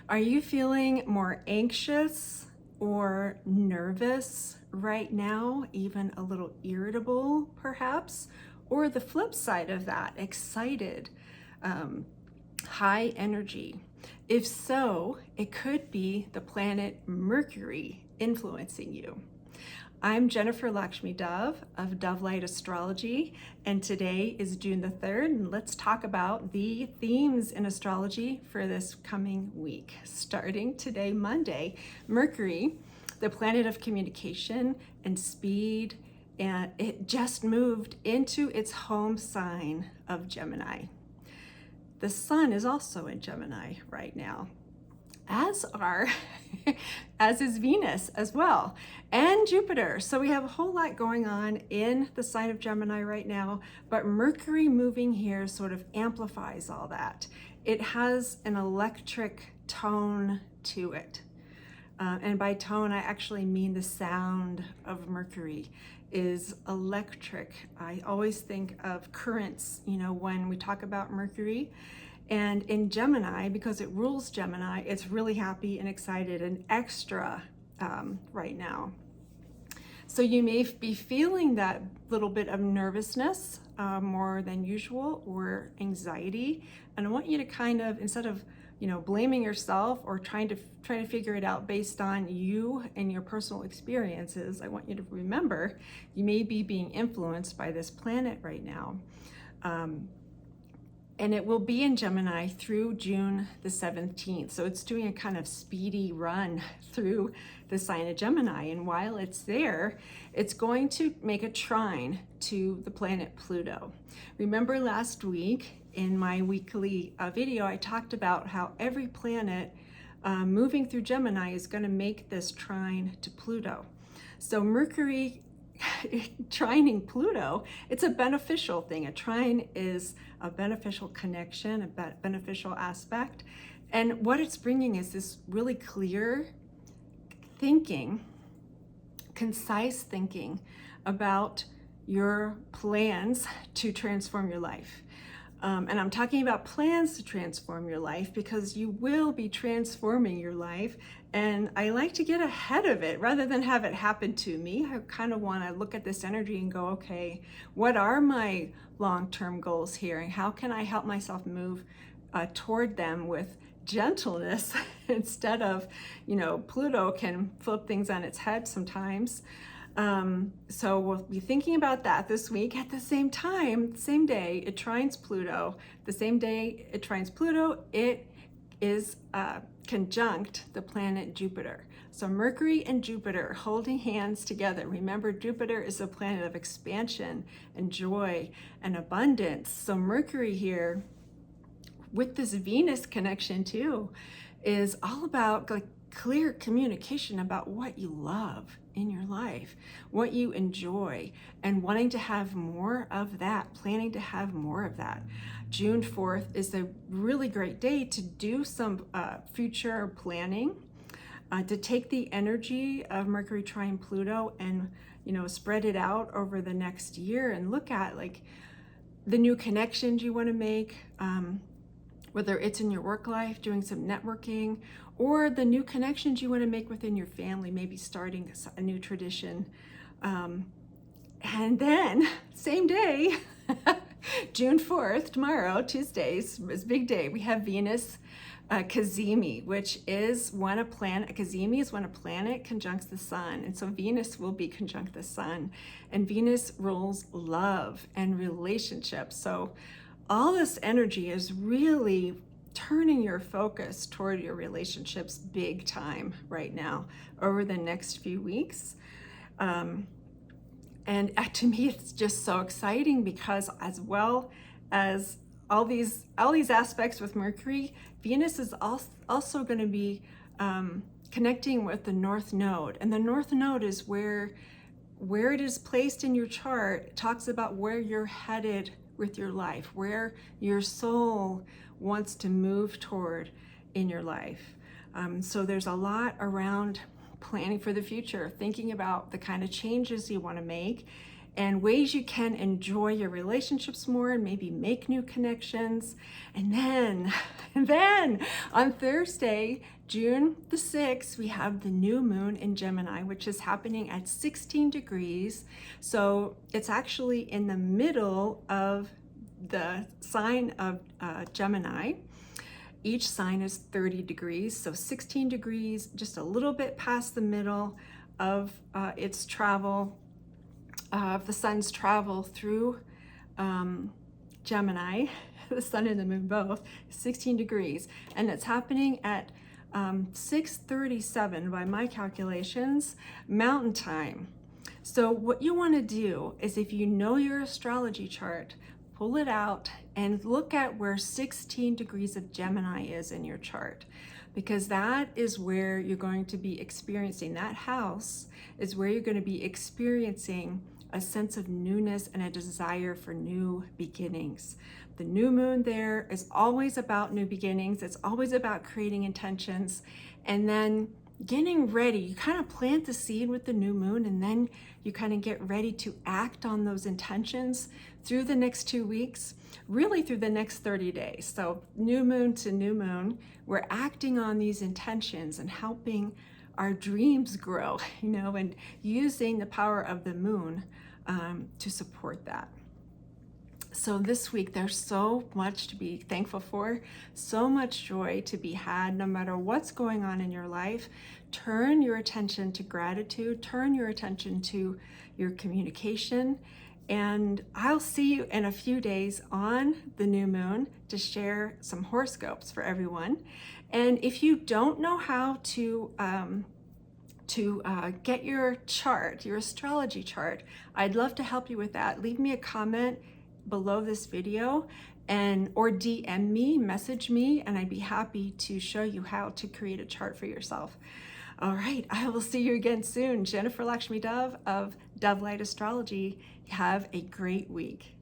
Are you feeling more anxious or nervous right now, even a little irritable perhaps? Or the flip side of that, excited, um, high energy? If so, it could be the planet Mercury influencing you. I'm Jennifer Lakshmi Dove of Dove Light Astrology, and today is June the 3rd, and let's talk about the themes in astrology for this coming week. Starting today, Monday, Mercury, the planet of communication and speed, and it just moved into its home sign of Gemini. The sun is also in Gemini right now, as is Venus as well, and Jupiter. So we have a whole lot going on in the sign of Gemini right now, but Mercury moving here sort of amplifies all that. It has an electric tone to it. And by tone, I actually mean the sound of Mercury is electric. I always think of currents, when we talk about Mercury. And in Gemini, because it rules Gemini, it's really happy and excited and extra right now. So you may be feeling that little bit of nervousness more than usual, or anxiety. And I want you to kind of, instead of blaming yourself or trying to figure it out based on you and your personal experiences, I want you to remember you may be being influenced by this planet right now. And it will be in Gemini through June the 17th. So it's doing a kind of speedy run through the sign of Gemini. And while it's there, it's going to make a trine to the planet Pluto. Remember last week in my weekly video, I talked about how every planet moving through Gemini is going to make this trine to Pluto. So Mercury trining Pluto, it's a beneficial thing. A trine is a beneficial connection, a beneficial aspect. And what it's bringing is this really clear thinking, concise thinking about your plans to transform your life. And I'm talking about plans to transform your life because you will be transforming your life. And I like to get ahead of it rather than have it happen to me. I kind of want to look at this energy and go, okay, what are my long-term goals here? And how can I help myself move toward them with gentleness instead of, Pluto can flip things on its head sometimes. So we'll be thinking about that this week. At the same time, same day it trines Pluto. The same day it trines Pluto, it is conjunct the planet Jupiter. So Mercury and Jupiter holding hands together. Remember, Jupiter is a planet of expansion and joy and abundance. So Mercury here, with this Venus connection too, is all about like clear communication about what you love in your life, what you enjoy, and wanting to have more of that, planning to have more of that. June 4th is a really great day to do some future planning, to take the energy of Mercury trine Pluto and spread it out over the next year and look at like the new connections you want to make, whether it's in your work life, doing some networking, or the new connections you want to make within your family, maybe starting a new tradition. And then, same day, June 4th, tomorrow, Tuesday's big day, we have Venus Cazimi, which is when a planet, Cazimi is when a planet conjuncts the sun. And so Venus will be conjunct the sun. And Venus rules love and relationships. So all this energy is really turning your focus toward your relationships big time right now over the next few weeks. And to me, it's just so exciting because as well as all these aspects with Mercury, Venus is also going to be connecting with the North Node. And the North Node is where it is placed in your chart. It talks about where you're headed with your life, where your soul wants to move toward in your life. So there's a lot around planning for the future, thinking about the kind of changes you want to make, and ways you can enjoy your relationships more and maybe make new connections. And then on Thursday, June the 6th, we have the new moon in Gemini, which is happening at 16 degrees. So it's actually in the middle of the sign of Gemini. Each sign is 30 degrees, so 16 degrees, just a little bit past the middle of its travel, of the sun's travel through Gemini, the sun and the moon both, 16 degrees. And it's happening at 6:37 by my calculations, Mountain Time. So what you want to do is, if you know your astrology chart, pull it out and look at where 16 degrees of Gemini is in your chart, because that is where you're going to be experiencing, that house is where you're going to be experiencing a sense of newness and a desire for new beginnings. The new moon there is always about new beginnings. It's always about creating intentions and then getting ready. You kind of plant the seed with the new moon, and then you kind of get ready to act on those intentions through the next 2 weeks, really through the next 30 days. So new moon to new moon, we're acting on these intentions and helping our dreams grow, and using the power of the moon to support that. So this week, there's so much to be thankful for, so much joy to be had, no matter what's going on in your life. Turn your attention to gratitude, turn your attention to your communication, and I'll see you in a few days on the new moon to share some horoscopes for everyone. And if you don't know how to get your chart, your astrology chart, I'd love to help you with that. Leave me a comment below this video or DM me, message me, and I'd be happy to show you how to create a chart for yourself. All right, I will see you again soon. Jennifer Lakshmi Dove of Dove Light Astrology. Have a great week.